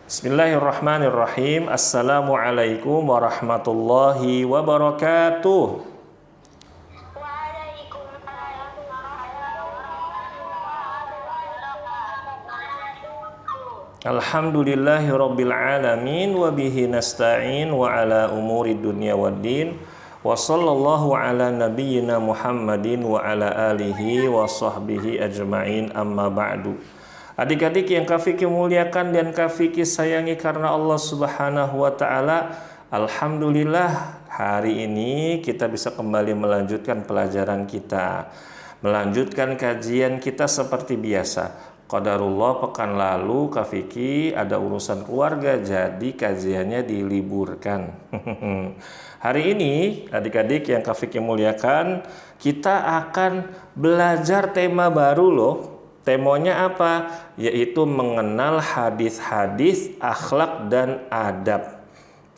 Bismillahirrahmanirrahim. Assalamualaikum warahmatullahi wabarakatuh. Waalaikumsalam warahmatullahi wabarakatuh. Alhamdulillahirabbil alamin wa bihi nasta'in wa ala umuri dunya waddin. Wa sallallahu ala nabiyyina Muhammadin wa ala alihi wa sahbihi ajma'in, amma ba'du. Adik-adik yang Kak Fikri muliakan dan Kak Fikri sayangi karena Allah Subhanahu wa taala, alhamdulillah hari ini kita bisa kembali melanjutkan pelajaran kita, melanjutkan kajian kita seperti biasa. Qadarullah pekan lalu Kak Fikri ada urusan keluarga, jadi kajiannya diliburkan. Hari ini adik-adik yang Kak Fikri muliakan, kita akan belajar tema baru loh. Temanya apa? Yaitu mengenal hadis-hadis akhlak dan adab.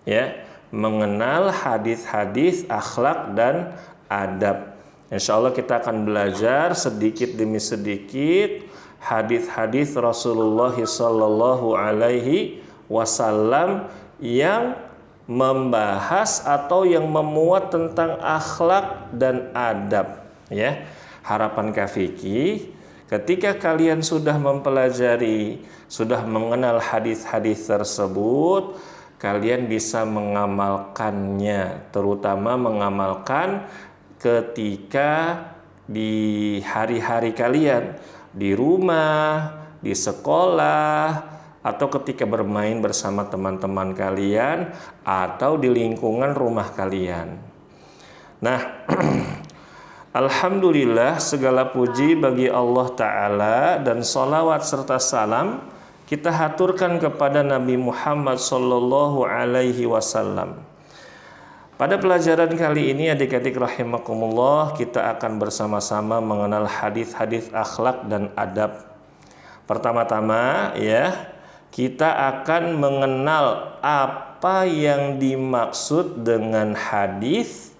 Ya, mengenal hadis-hadis akhlak dan adab. Insya Allah kita akan belajar sedikit demi sedikit hadis-hadis Rasulullah Sallallahu Alaihi Wasallam yang membahas atau yang memuat tentang akhlak dan adab. Ya, harapan Kak Fikri, ketika kalian sudah mempelajari, sudah mengenal hadis-hadis tersebut, kalian bisa mengamalkannya, terutama mengamalkan ketika di hari-hari kalian, di rumah, di sekolah, atau ketika bermain bersama teman-teman kalian, atau di lingkungan rumah kalian. Nah, alhamdulillah, segala puji bagi Allah Ta'ala dan salawat serta salam kita haturkan kepada Nabi Muhammad Sallallahu Alaihi Wasallam. Pada pelajaran kali ini adik-adik rahimakumullah, kita akan bersama-sama mengenal hadis-hadis akhlak dan adab. Pertama-tama ya, kita akan mengenal apa yang dimaksud dengan hadis,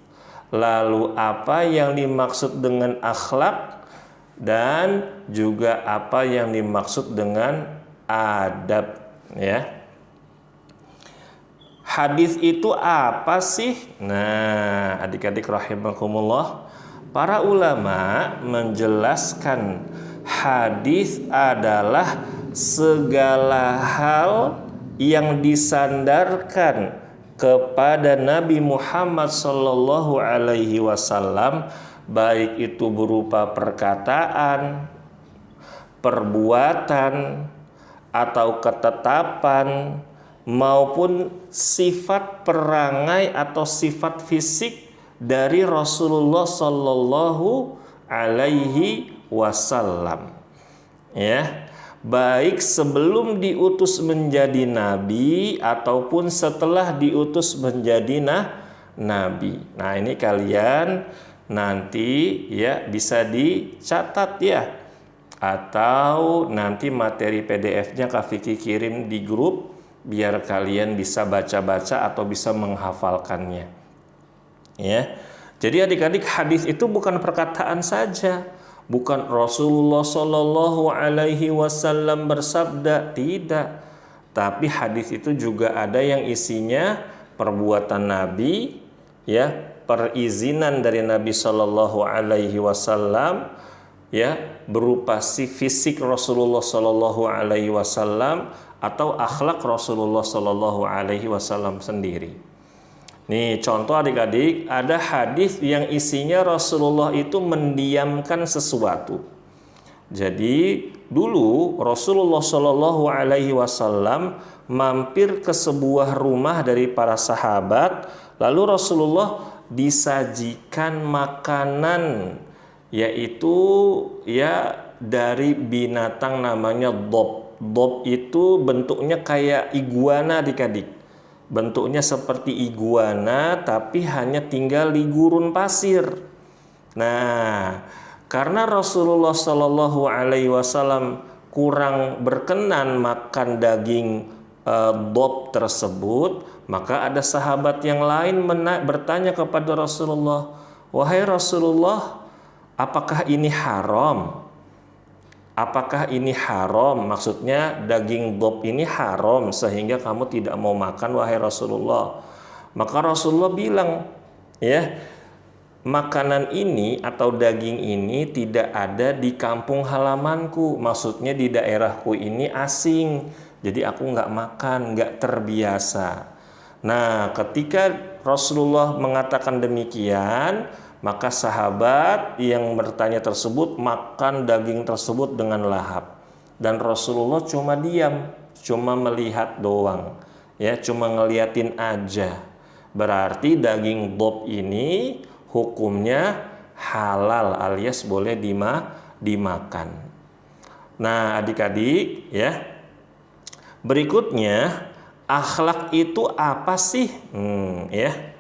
lalu apa yang dimaksud dengan akhlak, dan juga apa yang dimaksud dengan adab ya. Hadis itu apa sih? Nah, adik-adik rahimakumullah, para ulama menjelaskan hadis adalah segala hal yang disandarkan kepada Nabi Muhammad Sallallahu Alaihi Wasallam, baik itu berupa perkataan, perbuatan, atau ketetapan, maupun sifat perangai atau sifat fisik dari Rasulullah Sallallahu Alaihi Wasallam. Ya, baik sebelum diutus menjadi nabi ataupun setelah diutus menjadi nabi. Nah, ini kalian nanti ya bisa dicatat ya, atau nanti materi PDF-nya Kak Fikri kirim di grup biar kalian bisa baca-baca atau bisa menghafalkannya. Ya. Jadi adik-adik, hadis itu bukan perkataan saja. Bukan Rasulullah Sallallahu Alaihi Wasallam bersabda, tidak. Tapi hadis itu juga ada yang isinya perbuatan Nabi, ya, perizinan dari Nabi Sallallahu Alaihi Wasallam, ya, berupa fisik Rasulullah Sallallahu Alaihi Wasallam atau akhlak Rasulullah Sallallahu Alaihi Wasallam sendiri. Nih contoh adik-adik, ada hadis yang isinya Rasulullah itu mendiamkan sesuatu. Jadi dulu Rasulullah Shallallahu Alaihi Wasallam mampir ke sebuah rumah dari para sahabat, lalu Rasulullah disajikan makanan, yaitu ya dari binatang namanya dob. Dob itu bentuknya kayak iguana adik-adik. Bentuknya seperti iguana tapi hanya tinggal di gurun pasir. Nah, karena Rasulullah Shallallahu Alaihi Wasallam kurang berkenan makan daging dob tersebut, maka ada sahabat yang lain bertanya kepada Rasulullah, "Wahai Rasulullah, apakah ini haram?" apakah ini haram? Maksudnya daging dhab ini haram sehingga kamu tidak mau makan wahai Rasulullah. Maka Rasulullah bilang, ya, makanan ini atau daging ini tidak ada di kampung halamanku. Maksudnya di daerahku ini asing. Jadi aku nggak makan, nggak terbiasa. Nah, ketika Rasulullah mengatakan demikian, maka sahabat yang bertanya tersebut makan daging tersebut dengan lahap. Dan Rasulullah cuma diam, cuma melihat doang. Ya, cuma ngeliatin aja. Berarti daging dhab ini hukumnya halal alias boleh dimakan. Nah, adik-adik ya. Berikutnya, akhlak itu apa sih? Ya.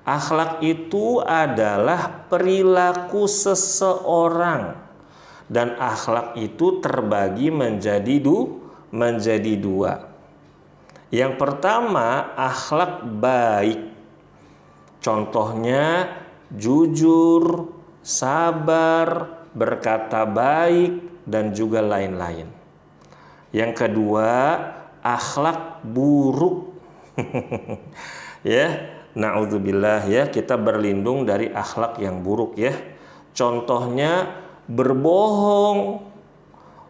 Akhlak itu adalah perilaku seseorang. Dan akhlak itu terbagi menjadi dua. Yang pertama, akhlak baik. Contohnya jujur, sabar, berkata baik, dan juga lain-lain. Yang kedua, akhlak buruk. Ya, naudzubillah ya, kita berlindung dari akhlak yang buruk ya. Contohnya berbohong,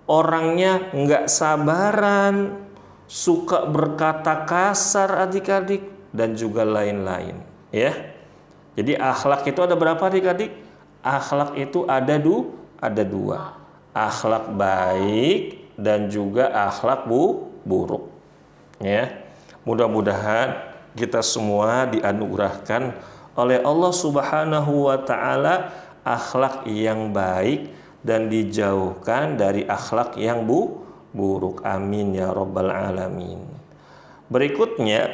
orangnya nggak sabaran, suka berkata kasar adik-adik, dan juga lain-lain ya. Jadi akhlak itu ada berapa adik-adik? Akhlak itu ada dua. Akhlak baik dan juga akhlak buruk ya. Mudah-mudahan kita semua dianugerahkan oleh Allah Subhanahu wa taala akhlak yang baik dan dijauhkan dari akhlak yang buruk. Amin ya rabbal alamin. Berikutnya,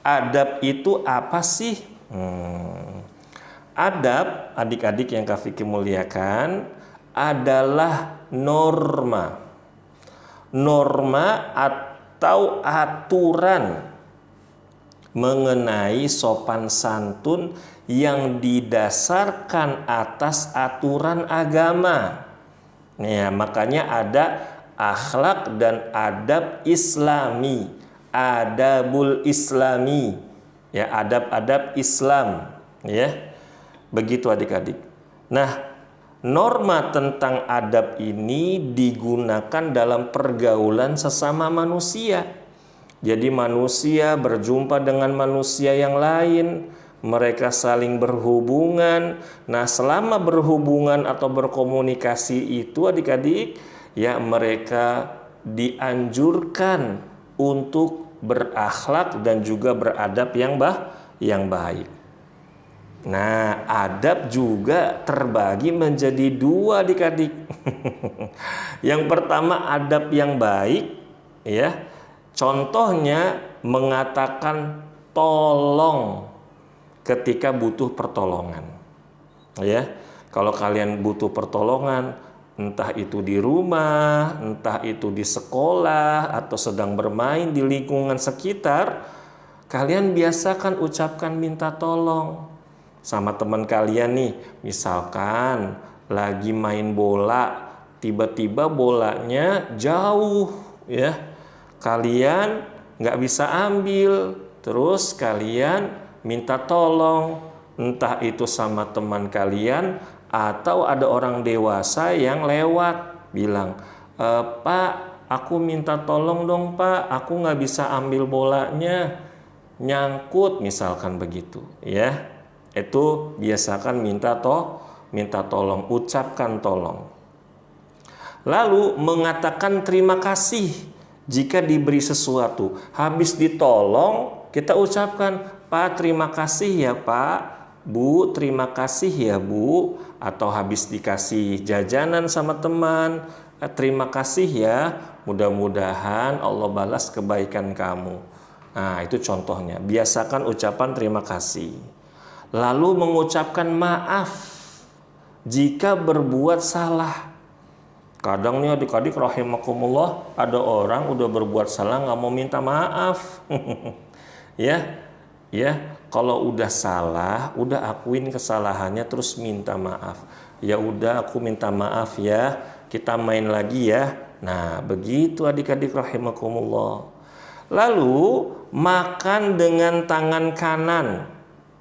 adab itu apa sih? Adab, adik-adik yang Kak Fikri muliakan, adalah norma atau aturan mengenai sopan santun yang didasarkan atas aturan agama. Ya, makanya ada akhlak dan adab Islami, adabul Islami, ya, adab-adab Islam, ya. Begitu adik-adik. Nah, norma tentang adab ini digunakan dalam pergaulan sesama manusia. Jadi manusia berjumpa dengan manusia yang lain, mereka saling berhubungan. Nah, selama berhubungan atau berkomunikasi itu adik-adik, ya, mereka dianjurkan untuk berakhlak dan juga beradab yang baik. Nah, adab juga terbagi menjadi dua adik-adik. Yang pertama adab yang baik, ya. Contohnya mengatakan tolong ketika butuh pertolongan. Ya. Kalau kalian butuh pertolongan, entah itu di rumah, entah itu di sekolah atau sedang bermain di lingkungan sekitar, kalian biasakan ucapkan minta tolong sama teman kalian nih. Misalkan lagi main bola, tiba-tiba bolanya jauh, ya, kalian nggak bisa ambil, terus kalian minta tolong, entah itu sama teman kalian atau ada orang dewasa yang lewat bilang, Pak, aku minta tolong dong Pak, aku nggak bisa ambil bolanya, nyangkut, misalkan begitu, ya. Itu biasakan minta tolong, ucapkan tolong. Lalu mengatakan terima kasih jika diberi sesuatu. Habis ditolong, kita ucapkan, Pak, terima kasih ya Pak, Bu, terima kasih ya Bu. Atau habis dikasih jajanan sama teman, terima kasih ya, mudah-mudahan Allah balas kebaikan kamu. Nah, itu contohnya. Biasakan ucapan terima kasih. Lalu mengucapkan maaf jika berbuat salah. Kadang nih adik-adik rahimakumullah, ada orang udah berbuat salah nggak mau minta maaf. Ya, kalau udah salah, udah akuin kesalahannya terus minta maaf. Ya udah, aku minta maaf ya, kita main lagi ya. Nah, begitu adik-adik rahimakumullah. Lalu makan dengan tangan kanan.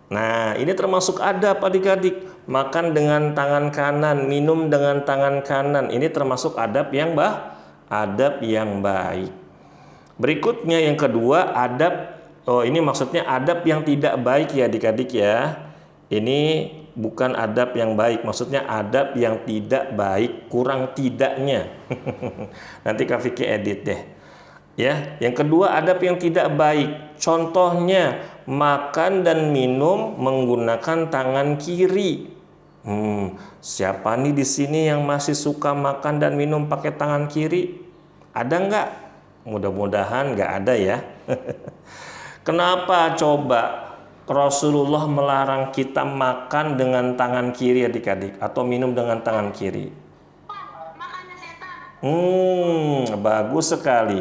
Nah, ini termasuk adab adik-adik. Makan dengan tangan kanan, minum dengan tangan kanan. Ini termasuk adab yang baik. Berikutnya yang kedua, ini maksudnya adab yang tidak baik ya adik-adik ya. Ini bukan adab yang baik, maksudnya adab yang tidak baik, kurang tidaknya. Nanti Kak Vicky edit deh. Ya, yang kedua adab yang tidak baik. Contohnya makan dan minum menggunakan tangan kiri. Siapa nih di sini yang masih suka makan dan minum pakai tangan kiri? Ada nggak? Mudah-mudahan nggak ada ya. Kenapa coba Rasulullah melarang kita makan dengan tangan kiri adik-adik atau minum dengan tangan kiri? Makannya setan. Bagus sekali.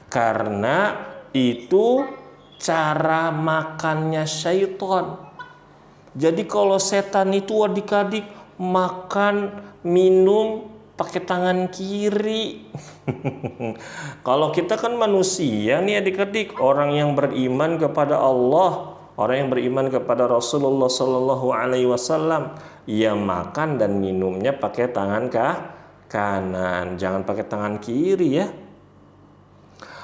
Karena itu cara makannya syaitan. Jadi kalau setan itu adik-adik makan, minum pakai tangan kiri. Kalau kita kan manusia nih adik-adik, orang yang beriman kepada Allah, orang yang beriman kepada Rasulullah Sallallahu Alaihi Wasallam, ya makan dan minumnya pakai tangan kanan, jangan pakai tangan kiri ya.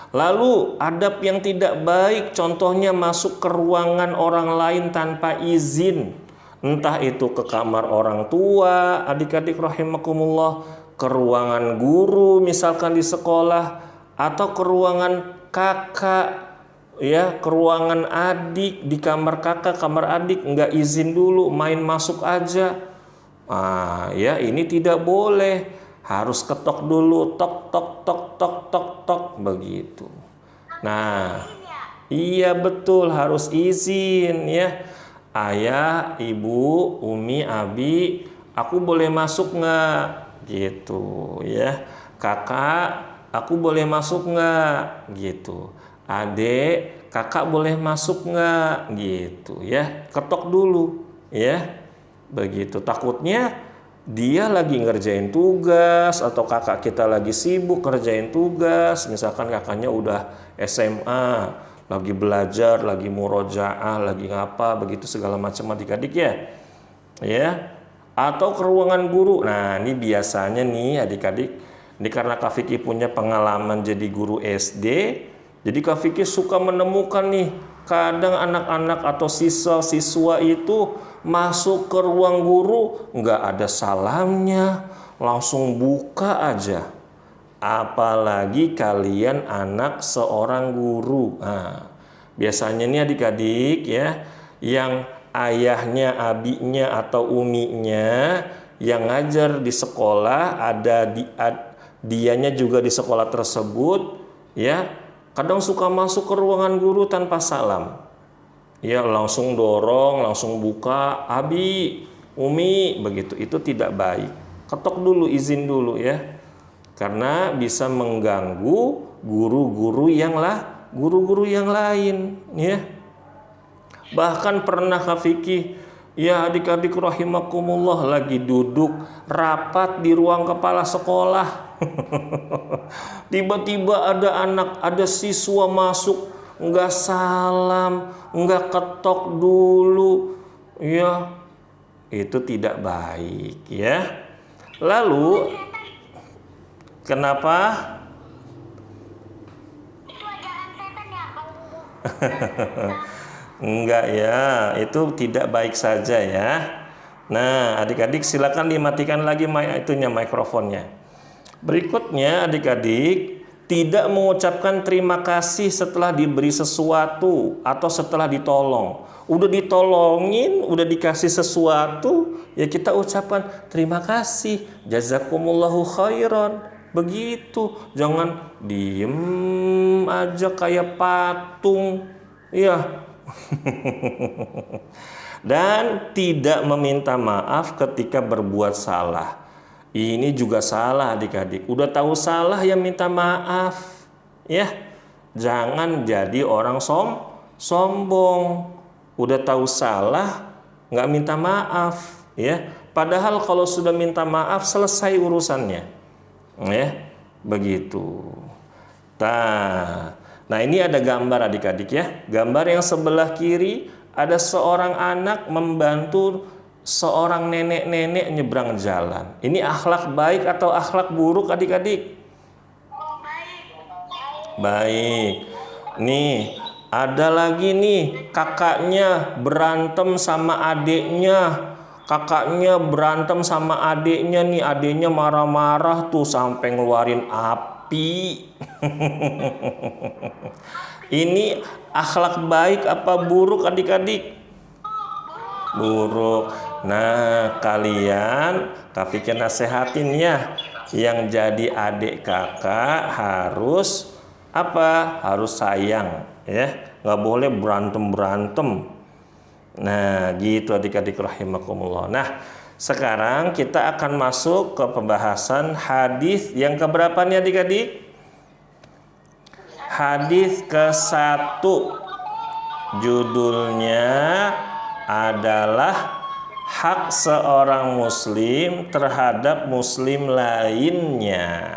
Lalu adab yang tidak baik, contohnya masuk ke ruangan orang lain tanpa izin. Entah itu ke kamar orang tua, adik-adik rahimakumullah, ke ruangan guru misalkan di sekolah, atau ke ruangan kakak, ya, ke ruangan adik, di kamar kakak, kamar adik, nggak izin dulu, main masuk aja. Ya ini tidak boleh. Harus ketok dulu, tok tok tok tok tok tok begitu. Nah, iya betul harus izin ya. Ayah, ibu, umi, abi, aku boleh masuk nggak? Gitu ya. Kakak, aku boleh masuk nggak? Gitu. Adek, kakak boleh masuk nggak? Gitu ya. Ketok dulu ya. Begitu. Takutnya dia lagi ngerjain tugas atau kakak kita lagi sibuk ngerjain tugas, misalkan kakaknya udah SMA, lagi belajar, lagi murojaah, lagi ngapa begitu segala macam adik-adik ya. Ya. Atau ke ruangan guru. Nah, ini biasanya nih adik-adik, ini karena Kak Vicky punya pengalaman jadi guru SD, jadi Kak Vicky suka menemukan nih kadang anak-anak atau siswa-siswa itu masuk ke ruang guru nggak ada salamnya, langsung buka aja. Apalagi kalian anak seorang guru. Nah, biasanya nih adik-adik ya, yang ayahnya, abinya atau uminya yang ngajar di sekolah, dianya juga di sekolah tersebut ya, kadang suka masuk ke ruangan guru tanpa salam. Ya langsung dorong, langsung buka, abi, umi, begitu. Itu tidak baik. Ketok dulu, izin dulu ya. Karena bisa mengganggu guru-guru yang lain ya. Bahkan pernah Kak Vicky, ya adik-adik rahimakumullah, lagi duduk rapat di ruang kepala sekolah. Tiba-tiba ada siswa masuk, nggak salam, nggak ketok dulu, ya itu tidak baik ya. Lalu kenapa? Itu ajaran setan ya kalau Enggak ya, itu tidak baik saja ya. Nah adik-adik silakan dimatikan lagi mikrofonnya. Berikutnya adik-adik, tidak mengucapkan terima kasih setelah diberi sesuatu atau setelah ditolong. Udah ditolongin, udah dikasih sesuatu, ya kita ucapkan terima kasih, jazakumullahu khairan. Begitu, jangan diem aja kayak patung. Ya. Dan tidak meminta maaf ketika berbuat salah. Ini juga salah adik-adik. Udah tahu salah ya minta maaf. Ya. Jangan jadi orang sombong. Udah tahu salah nggak minta maaf ya. Padahal kalau sudah minta maaf selesai urusannya. Ya, begitu. Nah, ini ada gambar adik-adik ya. Gambar yang sebelah kiri ada seorang anak membantu seorang nenek-nenek nyebrang jalan. Ini akhlak baik atau akhlak buruk adik-adik? Baik. Nih, ada lagi nih kakaknya berantem sama adiknya. Kakaknya berantem sama adiknya nih, adiknya marah-marah tuh sampai ngeluarin api. Ini akhlak baik apa buruk adik-adik? Buruk. Nah, kalian Kak nasehatin ya, yang jadi adik kakak harus apa? Harus sayang ya, nggak boleh berantem. Nah, gitu adik-adik rahimakumullah. Nah, sekarang kita akan masuk ke pembahasan hadis yang keberapa nih adik-adik? Hadis ke-1. Judulnya adalah hak seorang muslim terhadap muslim lainnya.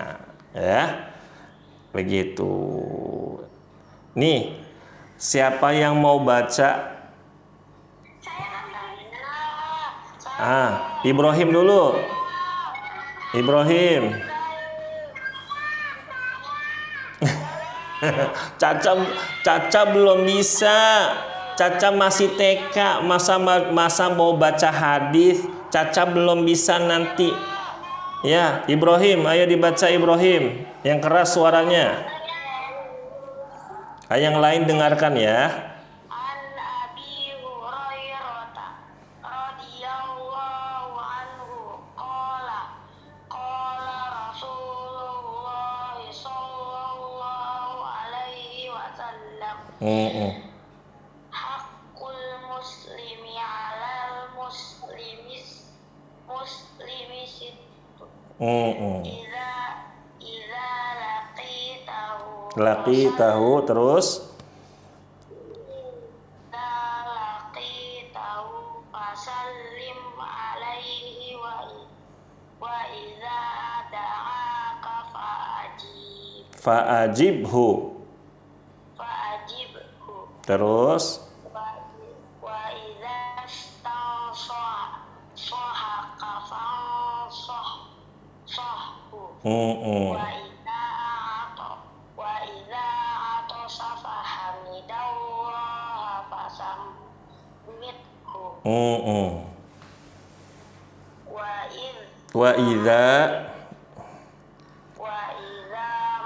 Ya. Begitu. Nih, siapa yang mau baca? Ibrahim dulu. Ibrahim. Caca belum bisa. Caca masih TK. Masa mau baca hadis? Caca belum bisa nanti. Ya, Ibrahim, ayo dibaca Ibrahim. Yang keras suaranya. Yang lain dengarkan ya. Hakul muslimi alal muslimi situ. Iza Laqitahu terus. Laqitahu fasallim alaihi wa iza da'aka Fa'ajibhu. Terus wa idza istansahaka fansahhu wa idza atasafa hamidallaha fasammithu wa idza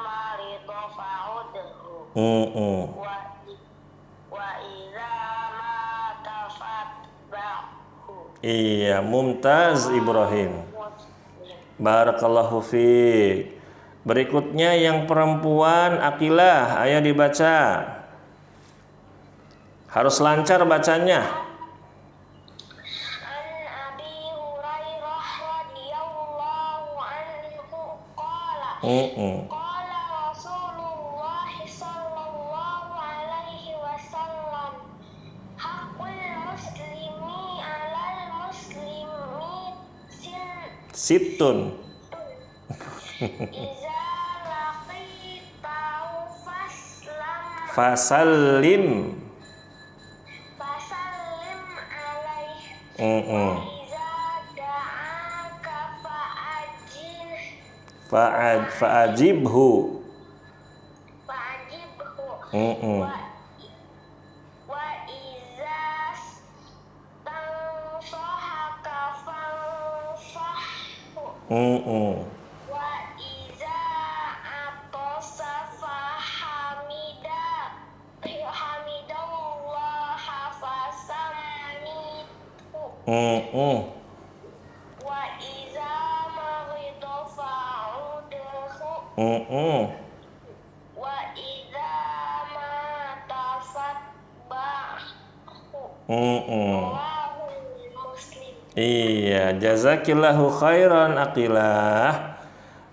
marida fa'udhu Iya, mumtaz Ibrahim. Barakallahu fiik. Berikutnya yang perempuan Akilah, ayo dibaca. Harus lancar bacanya. An Abi Hurairah radhiyallahu anhu qala qala Rasulullah sallallahu alaihi wasallam hakul muslimi alal muslimi Situn. iza laqitahu Fasallim. alaihi wa iza da'aka Fa'ajibhu. wa iza tansahaka fansahhu wa iza atasafa hamidallaha fasammithu wa iza marida fa'udhu wa iza mata fatba'hu Muslim. Iya, jazakillahu khairan Aqilah.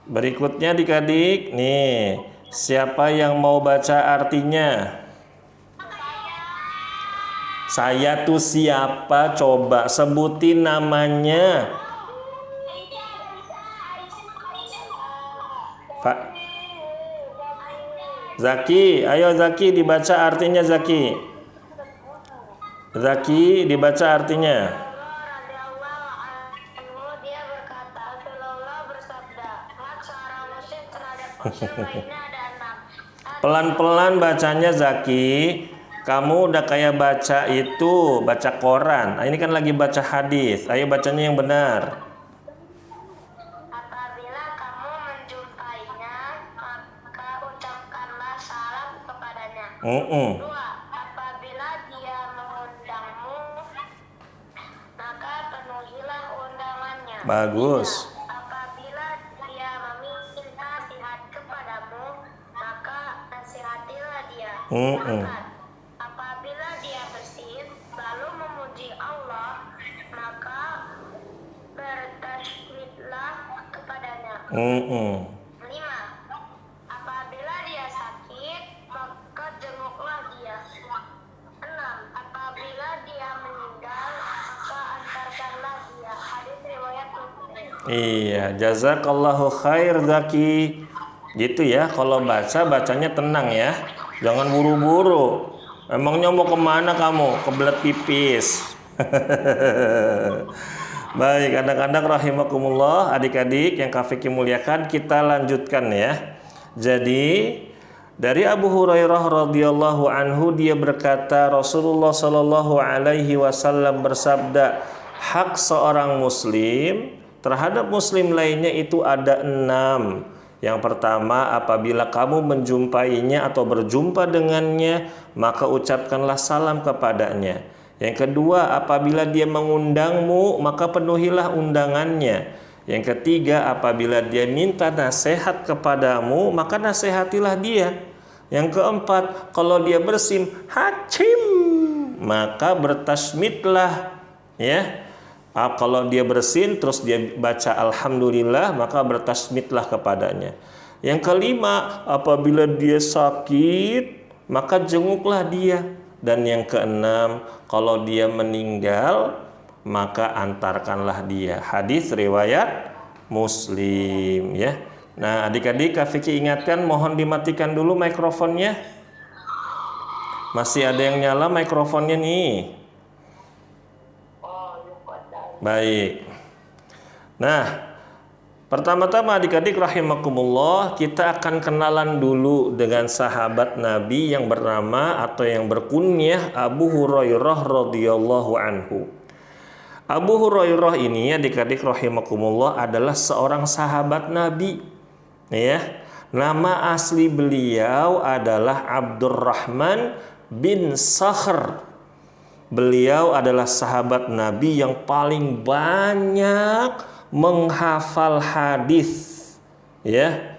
Berikutnya adik-adik, nih, siapa yang mau baca artinya? Saya tuh siapa? Coba sebutin namanya. Zaki, ayo Zaki dibaca artinya Zaki. Zaki dibaca artinya. Radhiyallahu anhu dia berkata, Rasulullah bersabda, hak seorang muslim terhadap muslim lainnya ada 6. Pelan-pelan bacanya Zaki. Kamu udah kayak baca itu, baca koran. Nah, ini kan lagi baca hadis. Ayo bacanya yang benar. Apabila kamu menjumpainya, maka ucapkanlah salam kepadanya. 2. Apabila dia mengundangmu, maka penuhilah undangannya. Bagus. 3. Apabila dia meminta nasihat kepadamu, maka nasihatilah dia. 4. Apabila dia bersin lalu memuji Allah, maka bertasbihlah kepadanya. 5. 5. Apabila dia sakit, maka jenguklah dia. 6. Apabila dia meninggal, maka antarkanlah dia. Hadis riwayat Muslim. Iya, jazakallahu khair Zaki. Gitu ya, kalau bacanya tenang ya. Jangan buru-buru. Emangnya mau kemana kamu? Kebelet pipis. Baik, anak-anak rahimakumullah, adik-adik yang Kak Fikri muliakan, kita lanjutkan ya. Jadi dari Abu Hurairah radhiyallahu anhu dia berkata, Rasulullah shallallahu alaihi wasallam bersabda, hak seorang muslim terhadap muslim lainnya itu ada 6. Yang pertama, apabila kamu menjumpainya atau berjumpa dengannya, maka ucapkanlah salam kepadanya. Yang kedua, apabila dia mengundangmu, maka penuhilah undangannya. Yang ketiga, apabila dia minta nasihat kepadamu, maka nasihatilah dia. Yang keempat, kalau dia bersin, hacim, maka bertasmidlah ya. Kalau dia bersin terus dia baca alhamdulillah, maka bertasmidlah kepadanya. Yang kelima, apabila dia sakit, maka jenguklah dia. Dan yang keenam, kalau dia meninggal, maka antarkanlah dia. Hadis riwayat Muslim ya. Nah, adik-adik Kak Fikri ingatkan, mohon dimatikan dulu mikrofonnya. Masih ada yang nyala mikrofonnya nih. Baik. Nah, pertama-tama adik-adik rahimakumullah, kita akan kenalan dulu dengan sahabat Nabi yang bernama atau yang berkunyah Abu Hurairah radhiyallahu anhu. Abu Hurairah ini adik-adik rahimakumullah adalah seorang sahabat Nabi. Ya. Nama asli beliau adalah Abdurrahman bin Sakhr. Beliau adalah sahabat Nabi yang paling banyak menghafal hadis. Ya.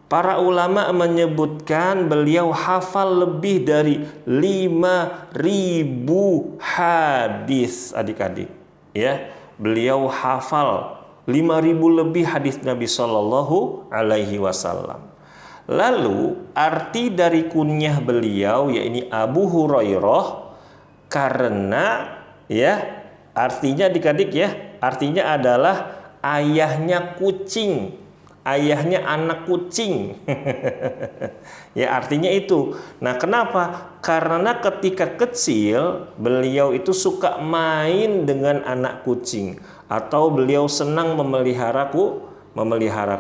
Para ulama menyebutkan beliau hafal lebih dari 5.000 hadis, adik-adik. Ya, beliau hafal 5.000 lebih hadis Nabi Shallallahu alaihi wasallam. Lalu arti dari kunyah beliau yakni Abu Hurairah, karena ya artinya adik-adik ya, artinya adalah ayahnya kucing, ayahnya anak kucing. Ya artinya itu. Nah kenapa? Karena ketika kecil beliau itu suka main dengan anak kucing, atau beliau senang memelihara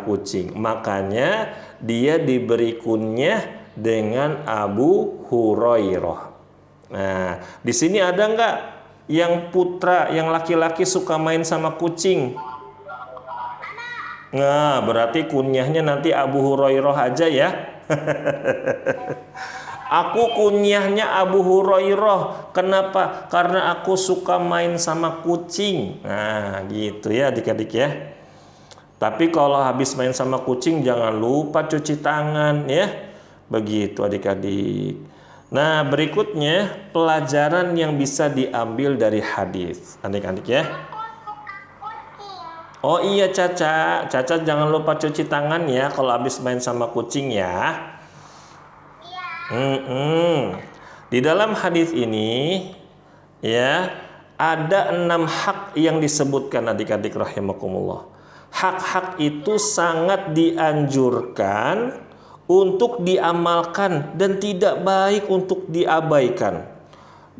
kucing. Makanya dia diberi kunyah dengan Abu Hurairah. Nah, di sini ada nggak yang putra, yang laki-laki suka main sama kucing? Nah, berarti kunyahnya nanti Abu Hurairah aja ya. Aku kunyahnya Abu Hurairah. Kenapa? Karena aku suka main sama kucing. Nah, gitu ya adik-adik ya. Tapi kalau habis main sama kucing jangan lupa cuci tangan ya. Begitu adik-adik. Nah, berikutnya pelajaran yang bisa diambil dari hadis, adik-adik ya. Oh iya Caca, Caca jangan lupa cuci tangan ya kalau habis main sama kucing ya. Di dalam hadis ini ya ada 6 hak yang disebutkan adik-adik rahimakumullah. Hak-hak itu sangat dianjurkan untuk diamalkan dan tidak baik untuk diabaikan.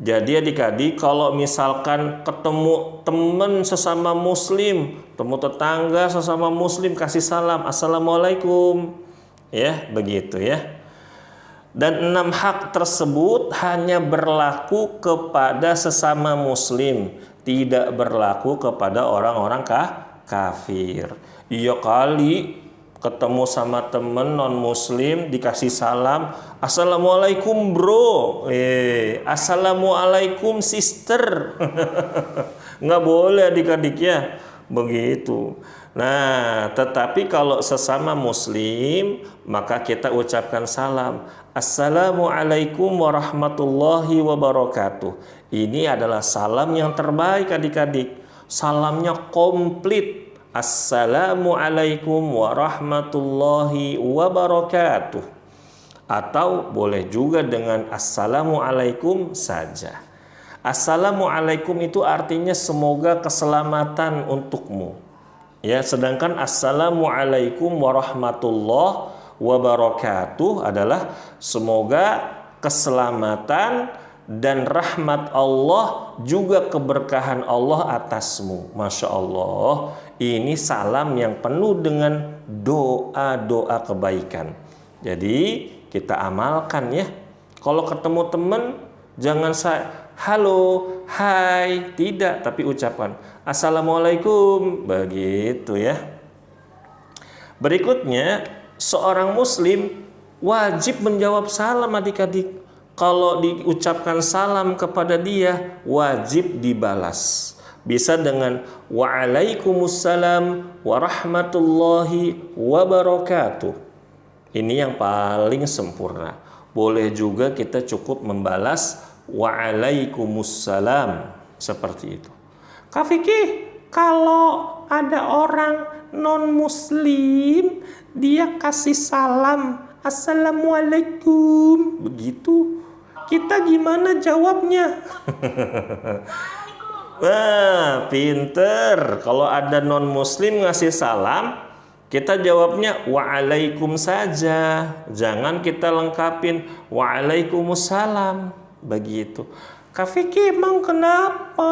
Jadi adik-adik, kalau misalkan ketemu teman sesama muslim, temu tetangga sesama muslim, kasih salam, assalamualaikum, ya begitu ya. Dan 6 hak tersebut hanya berlaku kepada sesama muslim, tidak berlaku kepada orang-orang kafir. Iya kali ketemu sama temen non muslim dikasih salam, assalamualaikum bro, assalamualaikum sister. Nggak boleh adik-adik ya, begitu. Nah, tetapi kalau sesama muslim maka kita ucapkan salam, assalamualaikum warahmatullahi wabarakatuh. Ini adalah salam yang terbaik adik-adik. Salamnya komplit. Assalamualaikum warahmatullahi wabarakatuh. Atau boleh juga dengan assalamualaikum saja. Assalamualaikum itu artinya semoga keselamatan untukmu. Ya, sedangkan assalamualaikum warahmatullahi wabarakatuh adalah semoga keselamatan dan rahmat Allah juga keberkahan Allah atasmu. Masya Allah, ini salam yang penuh dengan doa-doa kebaikan. Jadi kita amalkan ya. Kalau ketemu teman jangan halo, hai, tidak, tapi ucapkan assalamualaikum, begitu ya. Berikutnya, seorang muslim wajib menjawab salam adik-adik. Kalau diucapkan salam kepada dia, wajib dibalas. Bisa dengan waalaikumsalam warahmatullahi wabarakatuh. Ini yang paling sempurna. Boleh juga kita cukup membalas waalaikumsalam seperti itu. Kak Vicky, kalau ada orang non muslim dia kasih salam assalamualaikum, begitu, kita gimana jawabnya? Wah, pinter. Kalau ada non muslim ngasih salam, kita jawabnya waalaikum saja. Jangan kita lengkapin waalaikumsalam, begitu. Kak Vicky emang kenapa?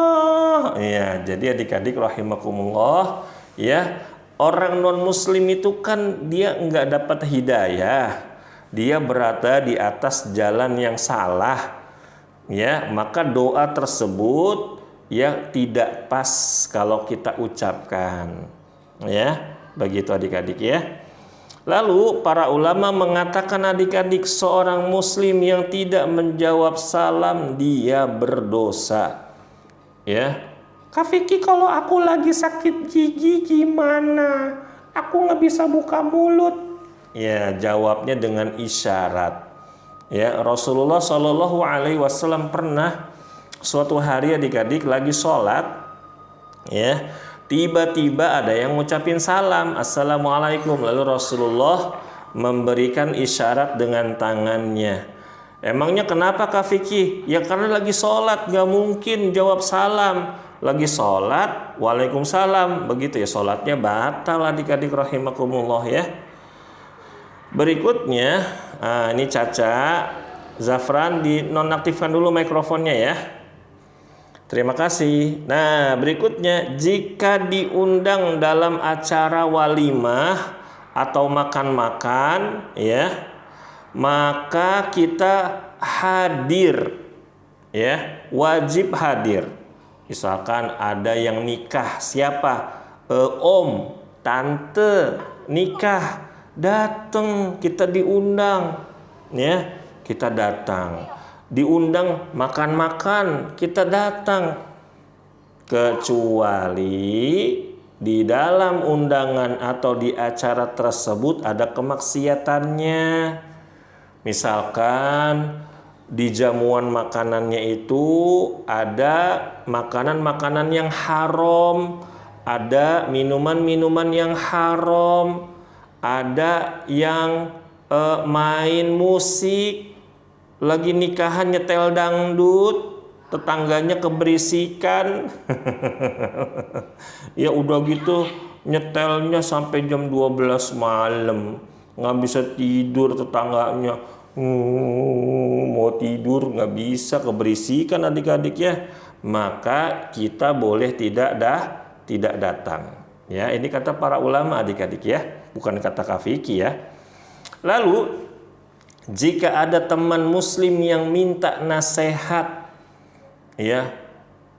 Ya, jadi adik-adik rahimakumullah, ya, orang non muslim itu kan dia nggak dapat hidayah. Dia berada di atas jalan yang salah, ya, maka doa tersebut ya tidak pas kalau kita ucapkan, ya, begitu adik-adik ya. Lalu para ulama mengatakan adik-adik, seorang muslim yang tidak menjawab salam dia berdosa, ya. Kak Vicky, kalau aku lagi sakit gigi gimana? Aku nggak bisa buka mulut. Ya, jawabnya dengan isyarat. Ya, Rasulullah Shallallahu Alaihi Wasallam pernah suatu hari adik-adik lagi sholat, ya, tiba-tiba ada yang ngucapin salam assalamualaikum, lalu Rasulullah memberikan isyarat dengan tangannya. Emangnya kenapa Kak Vicky? Ya karena lagi sholat, nggak mungkin jawab salam. Lagi sholat, waalaikumsalam, begitu ya, sholatnya batal adik-adik rahimakumullah ya. Berikutnya, ini Caca, Zafran dinonaktifkan dulu mikrofonnya ya. Terima kasih. Nah, berikutnya, jika diundang dalam acara walimah atau makan-makan, ya, maka kita hadir, ya, wajib hadir. Misalkan ada yang nikah, siapa? Om, tante nikah. Datang, kita diundang, ya, kita datang. Diundang makan-makan, kita datang. Kecuali di dalam undangan atau di acara tersebut ada kemaksiatannya. Misalkan di jamuan makanannya itu ada makanan-makanan yang haram, ada minuman-minuman yang haram, ada yang main musik, lagi nikahan nyetel dangdut, tetangganya keberisikan. Ya udah gitu nyetelnya sampai jam 12 malam. nggak bisa tidur, tetangganya mau tidur nggak bisa, keberisikan adik-adik ya, maka kita boleh tidak datang. Ya, ini kata para ulama adik-adik ya, bukan kata Kak Vicky ya. Lalu jika ada teman muslim yang minta nasihat, ya,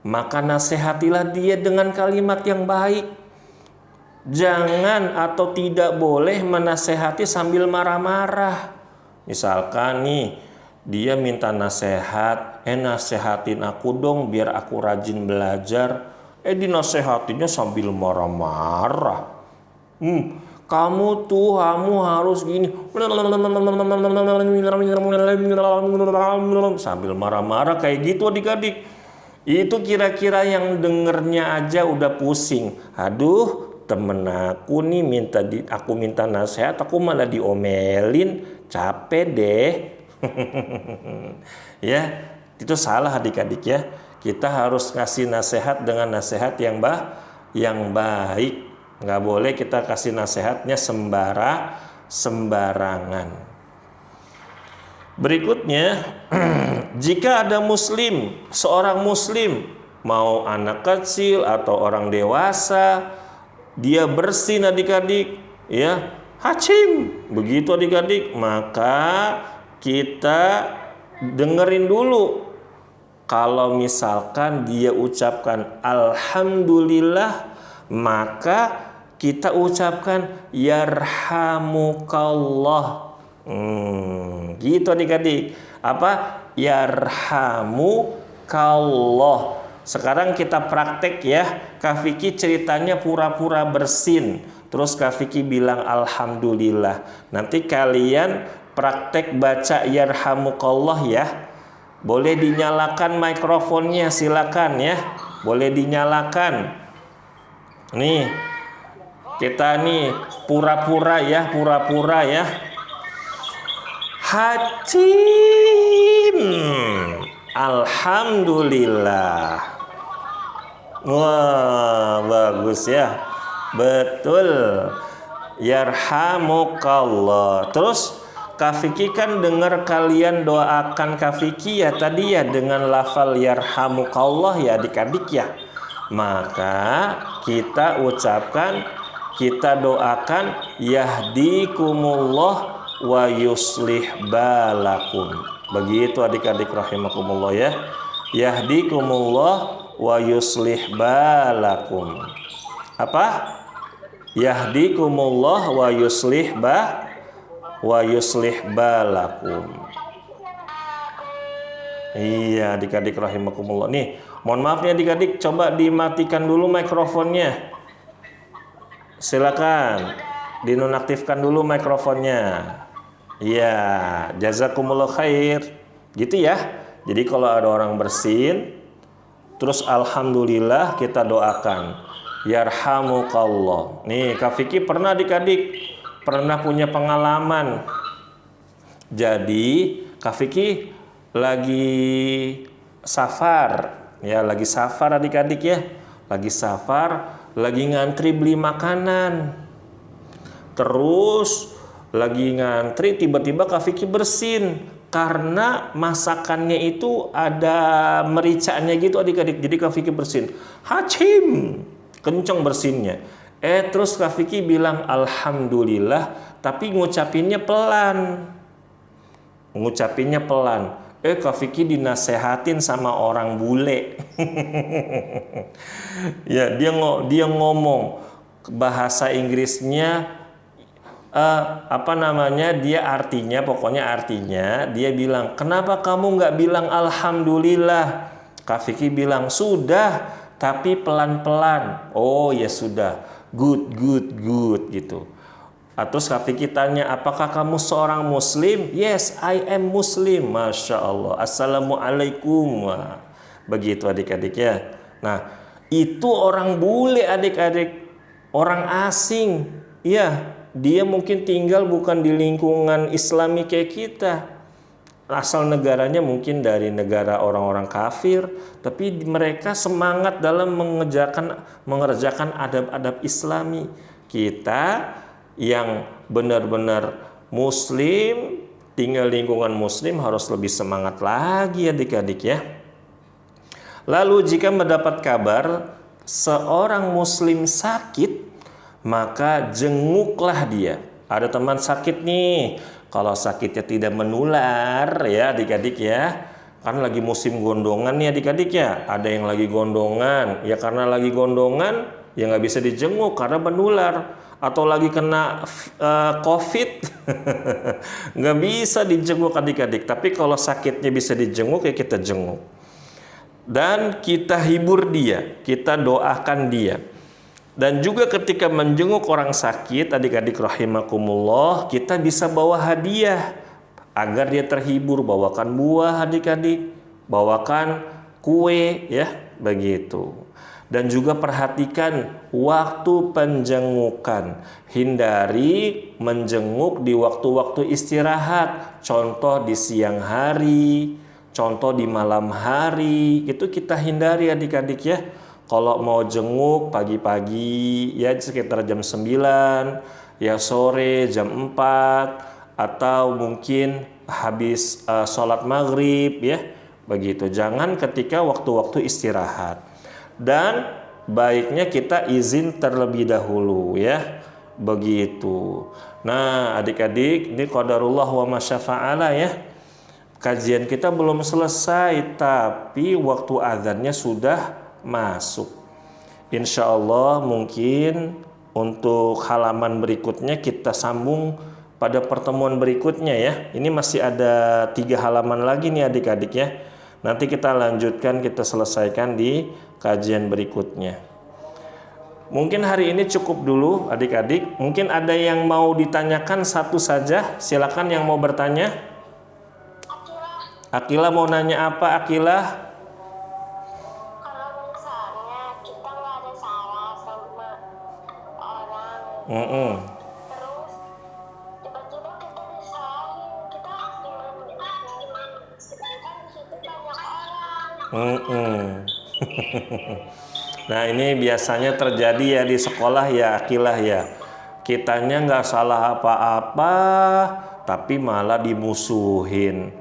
maka nasihatilah dia dengan kalimat yang baik. Jangan atau tidak boleh menasehati sambil marah-marah. Misalkan nih, dia minta nasihat, nasehatin aku dong biar aku rajin belajar. Dinasehatinya sambil marah-marah. Kamu harus gini. Sambil marah-marah kayak gitu adik-adik. Itu kira-kira yang dengernya aja udah pusing. Aduh, temen aku nih aku minta nasihat, aku malah diomelin, capek deh. Ya, itu salah adik-adik ya. Kita harus ngasih nasihat dengan nasihat yang baik. Nggak boleh kita kasih nasihatnya sembarangan. Berikutnya, jika ada seorang muslim, mau anak kecil atau orang dewasa, dia bersin adik-adik, ya, hacim, begitu adik-adik, maka kita dengerin dulu. Kalau misalkan dia ucapkan alhamdulillah, maka kita ucapkan yarhamukallah. Gitu adik-adik. Apa? Yarhamukallah. Sekarang kita praktek ya. Kak Vicky ceritanya pura-pura bersin, terus Kak Vicky bilang alhamdulillah. Nanti kalian praktek baca yarhamukallah ya. Boleh dinyalakan mikrofonnya, silakan ya. Boleh dinyalakan. Nih, kita nih pura-pura ya. Hacim, alhamdulillah. Wah, bagus ya. Betul. Yarhamukallah. Terus Kak Vicky kan dengar kalian doakan Kak Vicky ya tadi ya dengan lafal yarhamukallah ya adik-adik ya. Maka kita doakan yahdikumullah wa yuslih balakum. Begitu adik-adik rahimakumullah ya. Yahdikumullah wa yuslih balakum. Apa? Yahdikumullah wa yuslih balakum. Iya adik-adik rahimakumullah. Nih, mohon maaf nih adik-adik, coba dimatikan dulu mikrofonnya. Silakan dinonaktifkan dulu mikrofonnya. Iya, jazakumullah khair. Gitu ya. Jadi kalau ada orang bersin, terus alhamdulillah kita doakan yarhamukallah. Nih, Kak Vicky pernah adik-adik punya pengalaman. Jadi Kak Vicky lagi safar adik-adik ya. Lagi ngantri beli makanan. Terus lagi ngantri, tiba-tiba Kak Vicky bersin karena masakannya itu ada mericanya gitu adik-adik. Jadi Kak Vicky bersin, hacim, kenceng bersinnya. Terus Kak Vicky bilang alhamdulillah, tapi ngucapinnya pelan. Kak Vicky dinasehatin sama orang bule. Ya, dia ngomong bahasa Inggrisnya artinya dia bilang, kenapa kamu nggak bilang alhamdulillah? Kak Vicky bilang sudah, tapi pelan-pelan. Oh ya sudah, good gitu. Terus Kak Vicky tanya, apakah kamu seorang muslim? Yes, I am muslim. Masya Allah. Assalamualaikum. Begitu adik-adik ya. Nah, itu orang bule adik-adik, orang asing. Ya, dia mungkin tinggal bukan di lingkungan Islami kayak kita. Asal negaranya mungkin dari negara orang-orang kafir, tapi mereka semangat dalam mengerjakan adab-adab Islami. Kita yang benar-benar Muslim, tinggal lingkungan muslim harus lebih semangat lagi adik-adik ya. Lalu jika mendapat kabar seorang muslim sakit, maka jenguklah dia. Ada teman sakit nih, kalau sakitnya tidak menular ya adik-adik ya. Kan lagi musim gondongan nih adik-adik ya. Ada yang lagi gondongan, ya karena lagi gondongan ya nggak bisa dijenguk karena menular. Atau lagi kena COVID, nggak bisa dijenguk adik-adik. Tapi kalau sakitnya bisa dijenguk ya kita jenguk. Dan kita hibur dia, kita doakan dia. Dan juga ketika menjenguk orang sakit, adik-adik rahimakumullah, kita bisa bawa hadiah agar dia terhibur. Bawakan buah adik-adik, bawakan kue ya, begitu. Dan juga perhatikan waktu penjengukan. Hindari menjenguk di waktu-waktu istirahat. Contoh di siang hari, contoh di malam hari. Itu kita hindari adik-adik ya. Kalau mau jenguk pagi-pagi ya sekitar jam 9, ya sore jam 4, atau mungkin habis sholat maghrib ya. Begitu. Jangan ketika waktu-waktu istirahat. Dan baiknya kita izin terlebih dahulu ya, begitu. Nah adik-adik, ini qadarullah wa masyafa'ala ya. Kajian kita belum selesai, tapi waktu azannya sudah masuk. Insya Allah mungkin untuk halaman berikutnya kita sambung pada pertemuan berikutnya ya. Ini masih ada 3 halaman lagi nih adik-adik ya. Nanti kita lanjutkan, kita selesaikan di kajian berikutnya. Mungkin hari ini cukup dulu adik-adik. Mungkin ada yang mau ditanyakan satu saja. Silakan yang mau bertanya. Akila mau nanya apa Akila? Kalau misalnya kita nggak ada salah sama orang, terus tiba-tiba kita disalahin, kita gimana? Sedangkan di situ banyak orang. Nah ini biasanya terjadi ya di sekolah ya Akilah ya. Kitanya nggak salah apa-apa, tapi malah dimusuhin,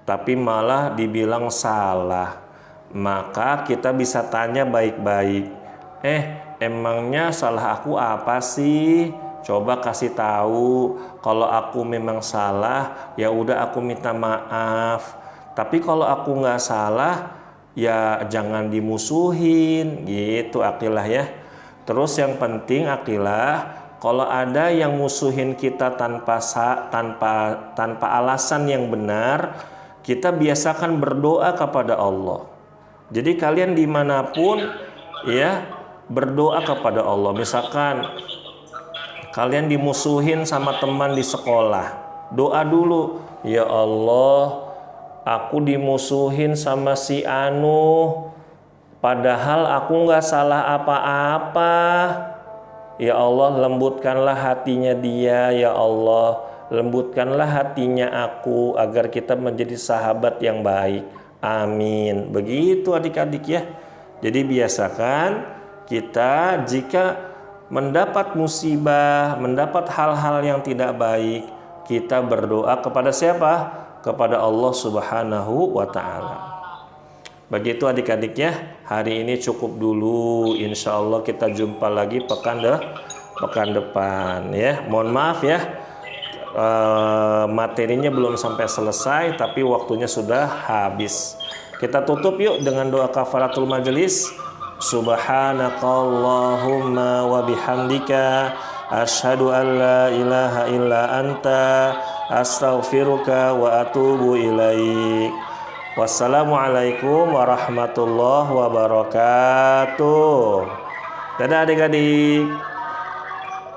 tapi malah dibilang salah. Maka kita bisa tanya baik-baik. Emangnya salah aku apa sih? Coba kasih tahu. Kalau aku memang salah, ya udah aku minta maaf. Tapi kalau aku nggak salah, ya jangan dimusuhin gitu Akilah ya. Terus yang penting Akilah, kalau ada yang musuhin kita tanpa alasan yang benar, kita biasakan berdoa kepada Allah. Jadi kalian dimanapun ya berdoa kepada Allah. Misalkan kalian dimusuhin sama teman di sekolah, doa dulu, ya Allah, aku dimusuhin sama si Anu, padahal aku nggak salah apa-apa. Ya Allah, lembutkanlah hatinya dia. Ya Allah, lembutkanlah hatinya aku agar kita menjadi sahabat yang baik. Amin. Begitu adik-adik ya. Jadi biasakan kita jika mendapat musibah, mendapat hal-hal yang tidak baik, kita berdoa kepada siapa? Kepada Allah Subhanahu wa ta'ala. Begitu adik-adik ya. Hari ini cukup dulu. Insya Allah kita jumpa lagi pekan depan ya. Mohon maaf ya, materinya belum sampai selesai, tapi waktunya sudah habis. Kita tutup yuk dengan doa kafaratul majelis. Subhanakallahumma wa bihamdika asyhadu an la ilaha illa anta astaghfiruka wa atubu ilaik. Wassalamualaikum warahmatullahi wabarakatuh. Dadah adik-adik.